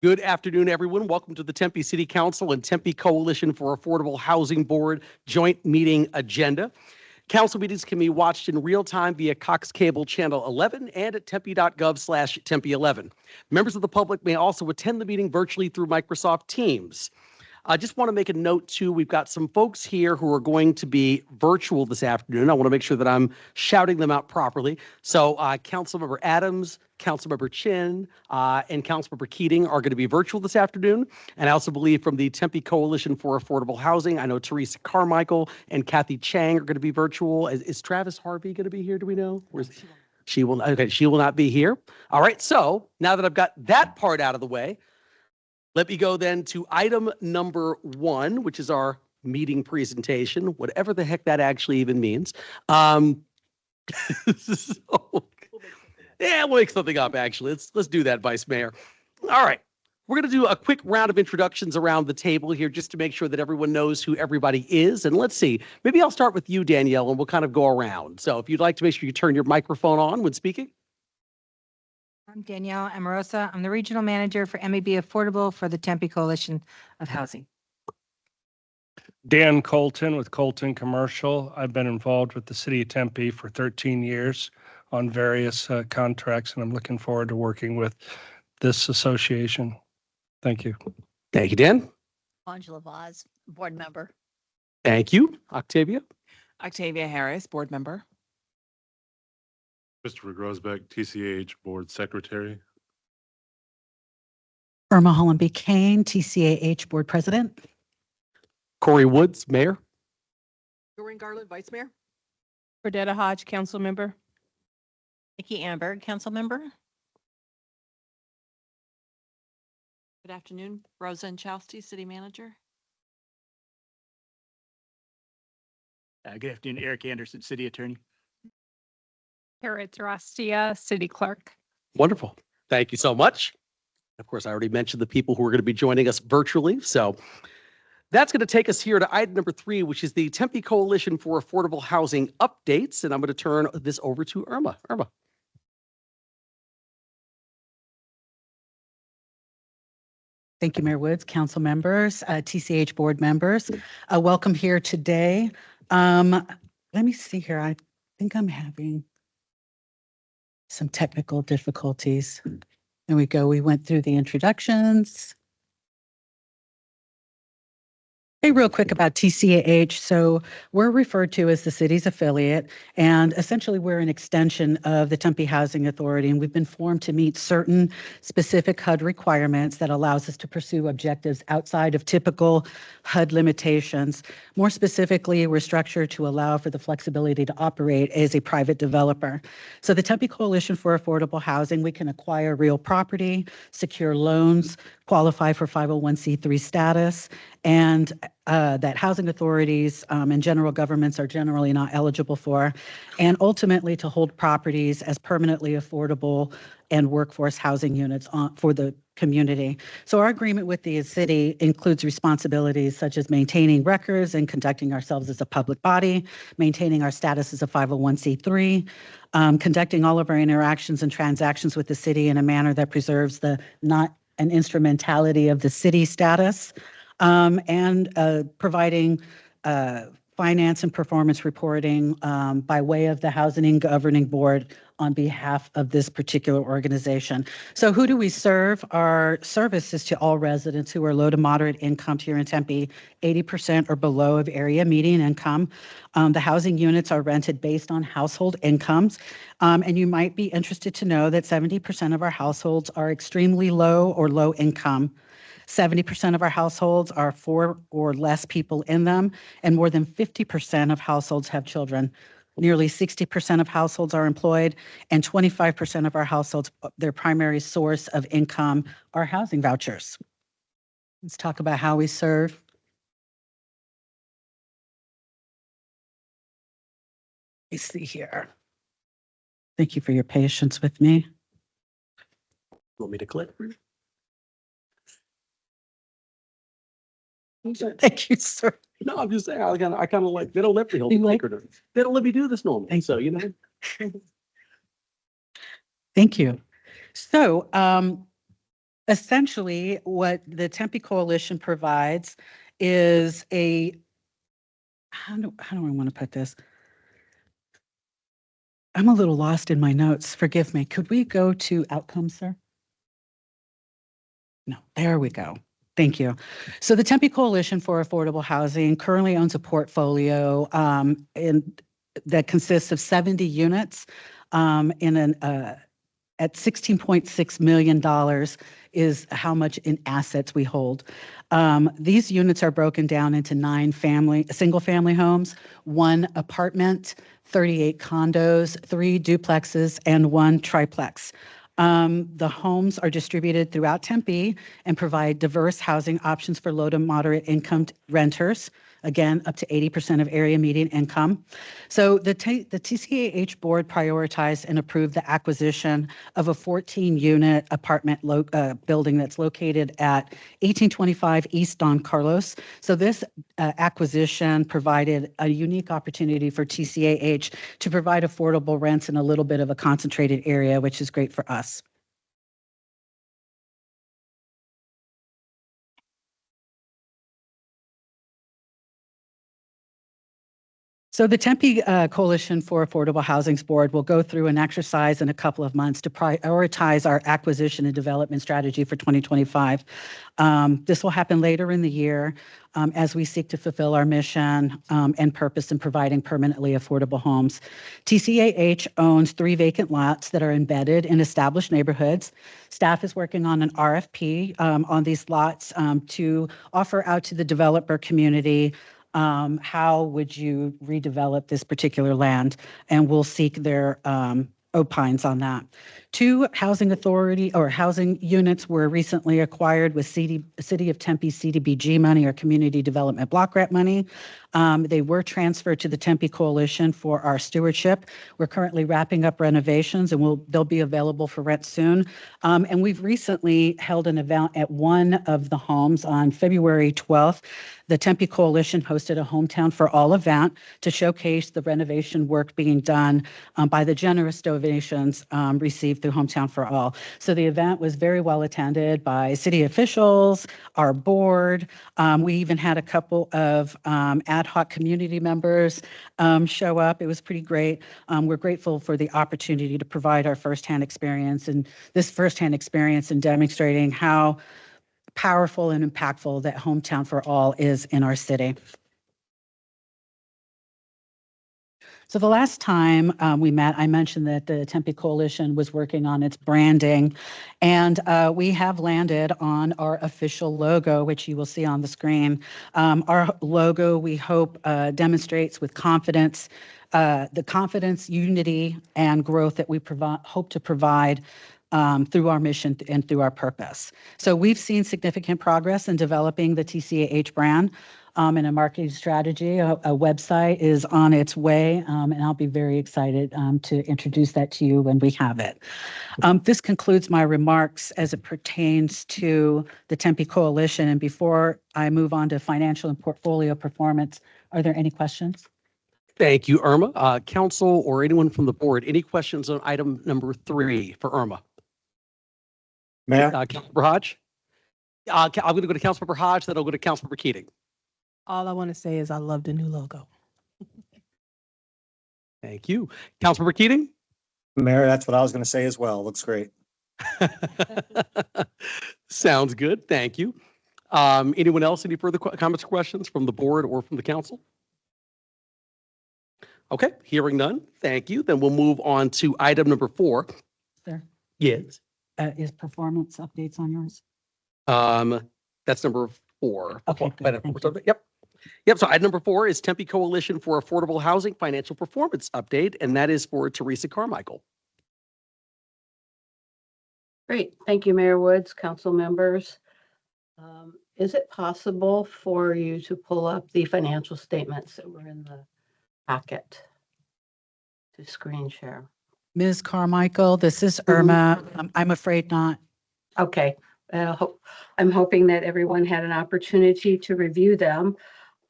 Good afternoon, everyone. Welcome to the Tempe City Council and Tempe Coalition for Affordable Housing Board joint meeting agenda. Council meetings can be watched in real time via Cox Cable Channel 11 and at tempe.gov/tempe11. Members of the public may also attend the meeting virtually through Microsoft Teams. I just want to make a note too, we've got some folks here who are going to be virtual this afternoon. I want to make sure that I'm shouting them out properly. So Councilmember Adams, Councilmember Chin, and Councilmember Keating are going to be virtual this afternoon. And I also believe from the Tempe Coalition for Affordable Housing, I know Teresa Carmichael and Kathy Chang are going to be virtual. Is Travis Harvey going to be here? Do we know? She will not be here. All right. So now that I've got that part out of the way, let me go then to item number 1, which is our meeting presentation, whatever the heck that actually even means. We'll make something up, actually. Let's do that, Vice Mayor. All right. We're going to do a quick round of introductions around the table here just to make sure that everyone knows who everybody is. And let's see, maybe I'll start with you, Danielle, and we'll kind of go around. So if you'd like to make sure you turn your microphone on when speaking. I'm Danielle Amorosa. I'm the Regional Manager for MEB Affordable for the Tempe Coalition of Housing. Dan Colton with Colton Commercial. I've been involved with the City of Tempe for 13 years on various contracts, and I'm looking forward to working with this association. Thank you. Thank you, Dan. Angela Vaz, board member. Thank you. Octavia. Octavia Harris, board member. Christopher Grosbeck, TCAH Board Secretary. Irma Hollenby Kane, TCAH Board President. Corey Woods, Mayor. Doreen Garland, Vice Mayor. Burdetta Hodge, Council Member. Nikki Amberg, council member. Good afternoon, Rosa Inchowski, City Manager. Good afternoon, Eric Anderson, City Attorney. Harriet Rastia, City Clerk. Wonderful. Thank you so much. Of course, I already mentioned the people who are going to be joining us virtually. So that's going to take us here to item number 3, which is the Tempe Coalition for Affordable Housing updates. And I'm going to turn this over to Irma. Irma. Thank you, Mayor Woods, council members, TCH board members. Welcome here today. Let me see here. I think I'm having some technical difficulties. There we go. We went through the introductions. Hey, real quick about TCAH. So we're referred to as the city's affiliate, and essentially we're an extension of the Tempe Housing Authority, and we've been formed to meet certain specific HUD requirements that allows us to pursue objectives outside of typical HUD limitations. More specifically, we're structured to allow for the flexibility to operate as a private developer. So the Tempe Coalition for Affordable Housing, we can acquire real property, secure loans, qualify for 501c3 status, and that housing authorities and general governments are generally not eligible for, and ultimately to hold properties as permanently affordable and workforce housing units for the community. So our agreement with the city includes responsibilities such as maintaining records and conducting ourselves as a public body, maintaining our status as a 501c3, conducting all of our interactions and transactions with the city in a manner that preserves the not an instrumentality of the city status, and providing finance and performance reporting by way of the Housing Governing Board on behalf of this particular organization. So who do we serve? Our service is to all residents who are low to moderate income here in Tempe, 80% or below of area median income. The housing units are rented based on household incomes. And you might be interested to know that 70% of our households are extremely low or low income. 70% of our households are 4 or less people in them, and more than 50% of households have children. Nearly 60% of households are employed, and 25% of our households, their primary source of income are housing vouchers. Let's talk about how we serve. Let's see here. Thank you for your patience with me. Want me to click? Thank you, sir. No, I'm just saying, I kind of like, they don't let me hold the like- clicker. They don't let me do this normally. So, you know. Thank you. So Essentially, what the Tempe Coalition provides is how do I want to put this? I'm a little lost in my notes. Forgive me. Could we go to outcomes, sir? No, there we go. Thank you. So the Tempe Coalition for Affordable Housing currently owns a portfolio that consists of 70 units at $16.6 million is how much in assets we hold. These units are broken down into 9 single-family homes, 1 apartment, 38 condos, 3 duplexes, and 1 triplex. The homes are distributed throughout Tempe and provide diverse housing options for low to moderate income renters, again, up to 80% of area median income. So the TCAH board prioritized and approved the acquisition of a 14-unit apartment building that's located at 1825 East Don Carlos. So this acquisition provided a unique opportunity for TCAH to provide affordable rents in a little bit of a concentrated area, which is great for us. So the Tempe Coalition for Affordable Housing's board will go through an exercise in a couple of months to prioritize our acquisition and development strategy for 2025. This will happen later in the year as we seek to fulfill our mission and purpose in providing permanently affordable homes. TCAH owns 3 vacant lots that are embedded in established neighborhoods. Staff is working on an RFP on these lots to offer out to the developer community how would you redevelop this particular land, and we'll seek their opines on that. 2 housing authority or housing units were recently acquired with City of Tempe CDBG money or Community Development Block Grant money. They were transferred to the Tempe Coalition for our stewardship. We're currently wrapping up renovations and they'll be available for rent soon. And we've recently held an event at one of the homes on February 12th. The Tempe Coalition hosted a Hometown for All event to showcase the renovation work being done by the generous donations received through Hometown for All. So the event was very well attended by city officials, our board. We even had a couple of ad hoc community members show up. It was pretty great. We're grateful for the opportunity to provide our firsthand experience and demonstrating how powerful and impactful that Hometown for All is in our city. So the last time we met, I mentioned that the Tempe Coalition was working on its branding, and we have landed on our official logo, which you will see on the screen. Our logo, we hope, demonstrates with confidence the confidence, unity, and growth that we hope to provide through our mission and through our purpose. So we've seen significant progress in developing the TCAH brand and a marketing strategy. A website is on its way, and I'll be very excited to introduce that to you when we have it. This concludes my remarks as it pertains to the Tempe Coalition. And before I move on to financial and portfolio performance, are there any questions? Thank you, Irma. Council or anyone from the board, any questions on item number 3 for Irma? Mayor? Councilmember Hodge? I'm going to go to Councilmember Hodge, then I'll go to Councilmember Keating. All I want to say is I love the new logo. Thank you. Councilmember Keating? Mayor, that's what I was going to say as well. Looks great. Sounds good. Thank you. Anyone else? Any further comments or questions from the board or from the council? Okay, hearing none. Thank you. Then we'll move on to item number 4. Sir? Yes. Is performance updates on yours? That's number 4. Okay, good. Thank you. Yep. So item number 4 is Tempe Coalition for Affordable Housing Financial Performance Update, and that is for Teresa Carmichael. Great. Thank you, Mayor Woods, council members. Is it possible for you to pull up the financial statements that were in the packet to screen share? Ms. Carmichael, this is Irma. I'm afraid not. Okay. I'm hoping that everyone had an opportunity to review them.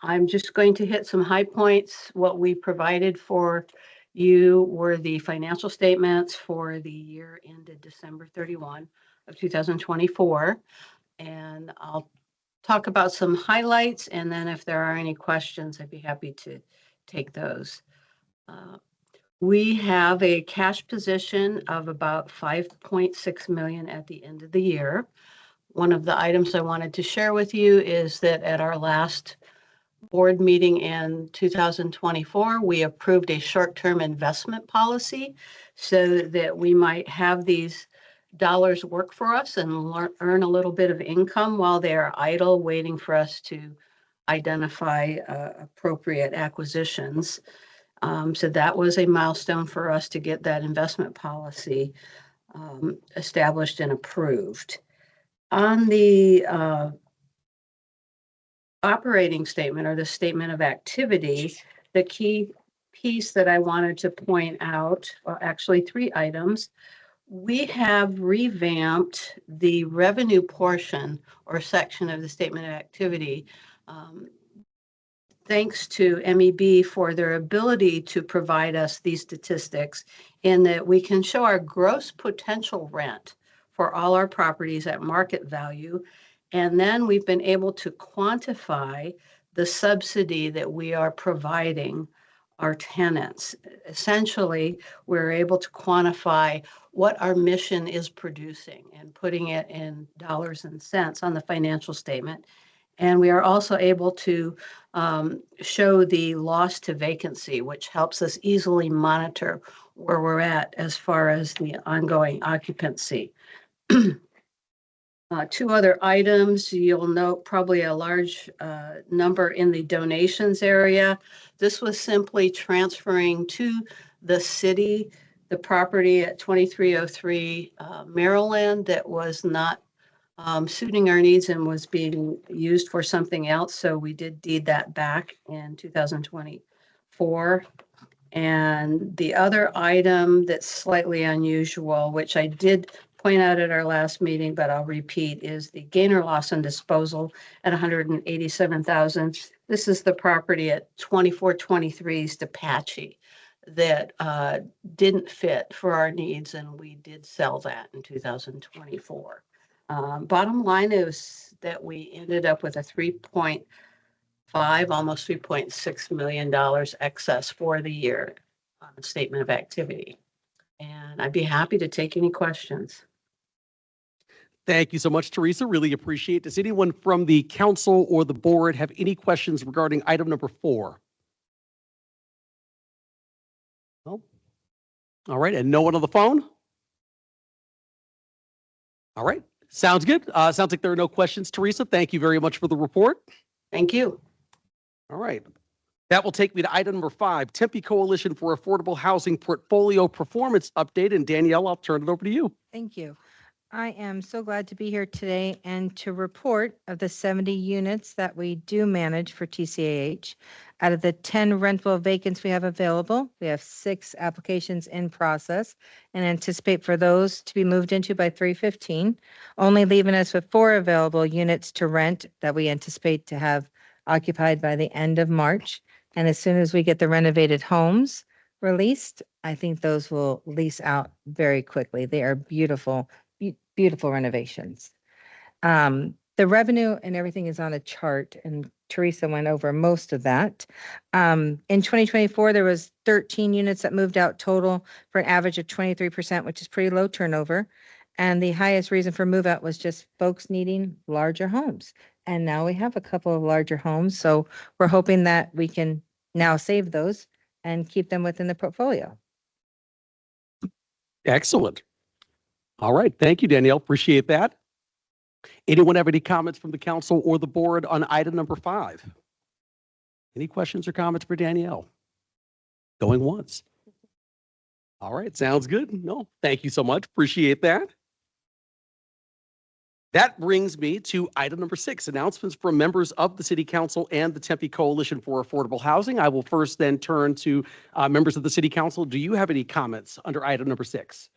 I'm just going to hit some high points. What we provided for you were the financial statements for the year ended December 31 of 2024. And I'll talk about some highlights, and then if there are any questions, I'd be happy to take those. We have a cash position of about 5.6 million at the end of the year. One of the items I wanted to share with you is that at our last board meeting in 2024, we approved a short-term investment policy so that we might have these dollars work for us and earn a little bit of income while they are idle, waiting for us to identify appropriate acquisitions. So that was a milestone for us to get that investment policy established and approved. On the operating statement or the statement of activity, the key piece that I wanted to point out, well, actually 3 items. We have revamped the revenue portion or section of the statement of activity. Thanks to MEB for their ability to provide us these statistics in that we can show our gross potential rent for all our properties at market value. And then we've been able to quantify the subsidy that we are providing our tenants. Essentially, we're able to quantify what our mission is producing and putting it in dollars and cents on the financial statement. And we are also able to show the loss to vacancy, which helps us easily monitor where we're at as far as the ongoing occupancy. 2 other items, you'll note probably a large number in the donations area. This was simply transferring to the city the property at 2303 Maryland that was not suiting our needs and was being used for something else. So we did deed that back in 2024. And the other item that's slightly unusual, which I did point out at our last meeting, but I'll repeat, is the gain or loss on disposal at 187,000. This is the property at 2423 East Apache that didn't fit for our needs, and we did sell that in 2024. Bottom line is that we ended up with a 3.5, almost $3.6 million excess for the year on the statement of activity. And I'd be happy to take any questions. Thank you so much, Teresa. Really appreciate it. Does anyone from the council or the board have any questions regarding item number 4? No? All right, and no one on the phone? All right, sounds good. Sounds like there are no questions. Teresa, thank you very much for the report. Thank you. All right. That will take me to item number 5, Tempe Coalition for Affordable Housing Portfolio Performance Update. And Danielle, I'll turn it over to you. Thank you. I am so glad to be here today and to report of the 70 units that we do manage for TCAH. Out of the 10 rental vacants we have available, we have 6 applications in process and anticipate for those to be moved into by 3/15, only leaving us with 4 available units to rent that we anticipate to have occupied by the end of March. And as soon as we get the renovated homes released, I think those will lease out very quickly. They are beautiful, beautiful renovations. The revenue and everything is on a chart, and Teresa went over most of that. In 2024, there was 13 units that moved out total for an average of 23%, which is pretty low turnover. And the highest reason for move out was just folks needing larger homes. And now we have a couple of larger homes. So we're hoping that we can now save those and keep them within the portfolio. Excellent. All right. Thank you, Danielle. Appreciate that. Anyone have any comments from the council or the board on item number 5? Any questions or comments for Danielle? Going once. All right. Sounds good. No, thank you so much. Appreciate that. That brings me to item number 6, announcements from members of the City Council and the Tempe Coalition for Affordable Housing. I will first then turn to members of the City Council. Do you have any comments under item number 6?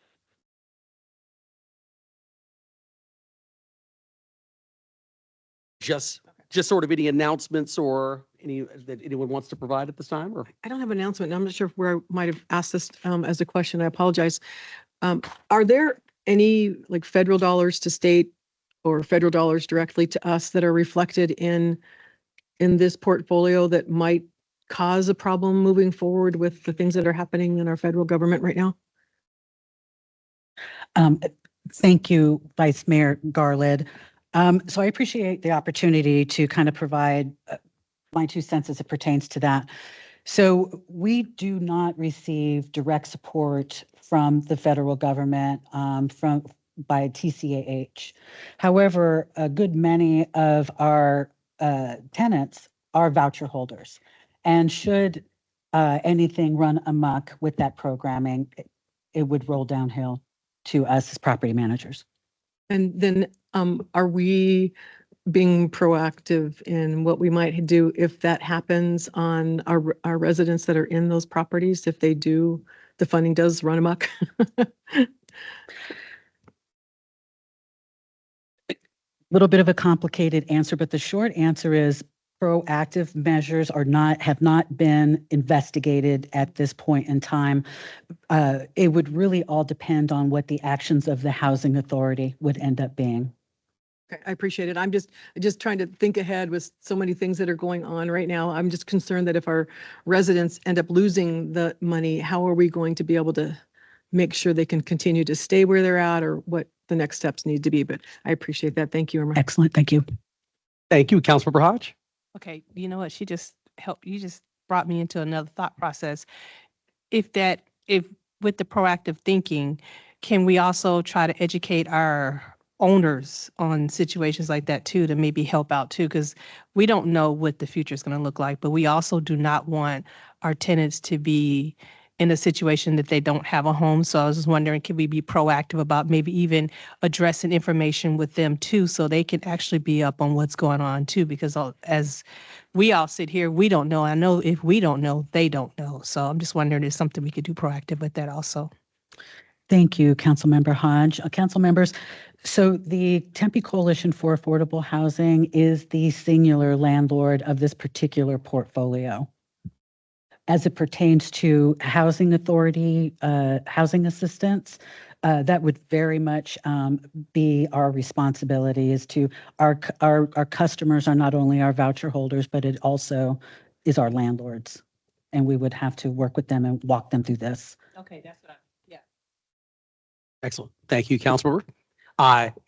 Just sort of any announcements or any that anyone wants to provide at this time? Or I don't have an announcement. I'm not sure where I might have asked this as a question. I apologize. Are there any like federal dollars to state or federal dollars directly to us that are reflected in this portfolio that might cause a problem moving forward with the things that are happening in our federal government right now? Thank you, Vice Mayor Garland. So I appreciate the opportunity to kind of provide my 2 cents as it pertains to that. So we do not receive direct support from the federal government by TCAH. However, a good many of our tenants are voucher holders, and should anything run amok with that programming, it would roll downhill to us as property managers. And then are we being proactive in what we might do if that happens on our residents that are in those properties, if the funding does run amok? Little bit of a complicated answer, but the short answer is proactive measures have not been investigated at this point in time. It would really all depend on what the actions of the housing authority would end up being. Okay, I appreciate it. I'm just trying to think ahead with so many things that are going on right now. I'm just concerned that if our residents end up losing the money, how are we going to be able to make sure they can continue to stay where they're at, or what the next steps need to be? But I appreciate that. Thank you, Irma. Excellent. Thank you. Thank you, Councilmember Hodge. Okay, you know what? You just brought me into another thought process. If with the proactive thinking, can we also try to educate our owners on situations like that too, to maybe help out too? Because we don't know what the future is going to look like, but we also do not want our tenants to be in a situation that they don't have a home. So I was just wondering, can we be proactive about maybe even addressing information with them too, so they can actually be up on what's going on too? Because as we all sit here, we don't know. I know if we don't know, they don't know. So I'm just wondering if there's something we could do proactive with that also. Thank you, Councilmember Hodge. Council members, so the Tempe Coalition for Affordable Housing is the singular landlord of this particular portfolio. As it pertains to housing authority, housing assistance, that would very much be our responsibility. Is to our customers are not only our voucher holders, but it also is our landlords, and we would have to work with them and walk them through this. Okay, that's what yeah. Excellent. Thank you, Councilmember.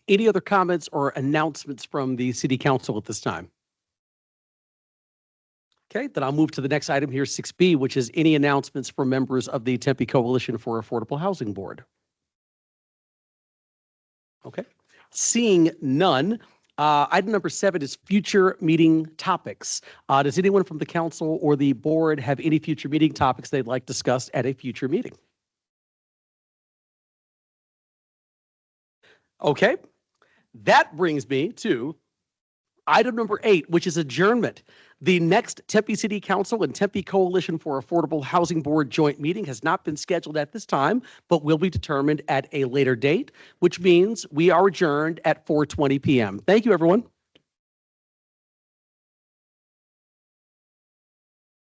Any other comments or announcements from the City Council at this time? Okay, then I'll move to the next item here, 6B, which is any announcements from members of the Tempe Coalition for Affordable Housing Board. Okay, seeing none. Item number 7 is future meeting topics. Does anyone from the council or the board have any future meeting topics they'd like discussed at a future meeting? Okay, that brings me to item number 8, which is adjournment. The next Tempe City Council and Tempe Coalition for Affordable Housing Board joint meeting has not been scheduled at this time, but will be determined at a later date, which means we are adjourned at 4:20 p.m. Thank you, everyone.